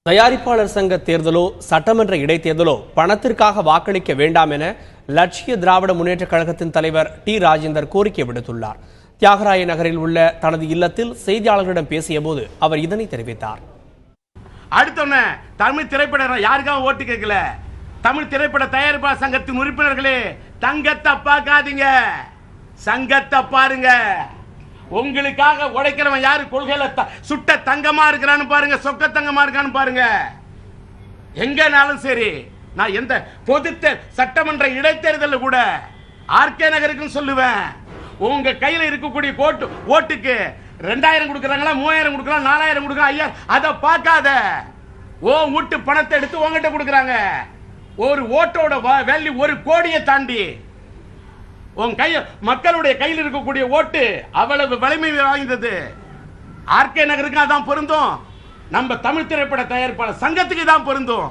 தயாரிப்பாளர் சங்க தேர்தலோ சட்டமன்ற இடைத்தேர்தலோ பணத்திற்காக வாக்களிக்க வேண்டாம் என லட்சிய திராவிட முன்னேற்ற கழகத்தின் தலைவர் டி ராஜேந்தர் கோரிக்கை விடுத்துள்ளார். தியாகராய நகரில் உள்ள தனது இல்லத்தில் செய்தியாளர்களிடம் பேசிய போது அவர் இதனை தெரிவித்தார். அடுத்த தமிழ் திரைப்பட யாருக்காக ஓட்டு கேட்கல. தமிழ் திரைப்பட தயாரிப்பாளர் சங்கத்தின் உறுப்பினர்களே, தங்கத்தை பார்க்காதீங்க, சங்கத்தை பாருங்க. உங்களுக்காக உழைக்கிறவன் யாரு, கொள்கையில சுட்ட தங்கமா இருக்கிறான்னு பாருங்க, சொக்க தங்கமா இருக்கான்னு பாருங்க. எங்கனாலும் சரி, நான் எந்த பொது சட்டமன்ற இடைத்தேர்தலில் கூட ஆர்கே நகருக்கு சொல்லுவேன், உங்க கையில இருக்கக்கூடிய ஓட்டுக்கு 2000 கொடுக்கறாங்களா, 3000 கொடுக்கறாங்க, 4000 கொடுக்கறாங்க, 5000, அதை பார்க்காத. வீட்டு பணத்தை எடுத்து உங்ககிட்ட கொடுக்கறாங்க. ஒரு ஓட்டோட வேல்யூ 1 கோடியை தாண்டி. உன் மக்களுடைய கையில் இருக்கக்கூடிய ஓட்டு அவ்வளவு வலிமை வாய்ந்தது. ஆர்கே நகருக்கு அதான் பொருந்தும், நம்ம தமிழ் திரைப்பட தயாரிப்பாளர் சங்கத்துக்கு தான் பொருந்தும்.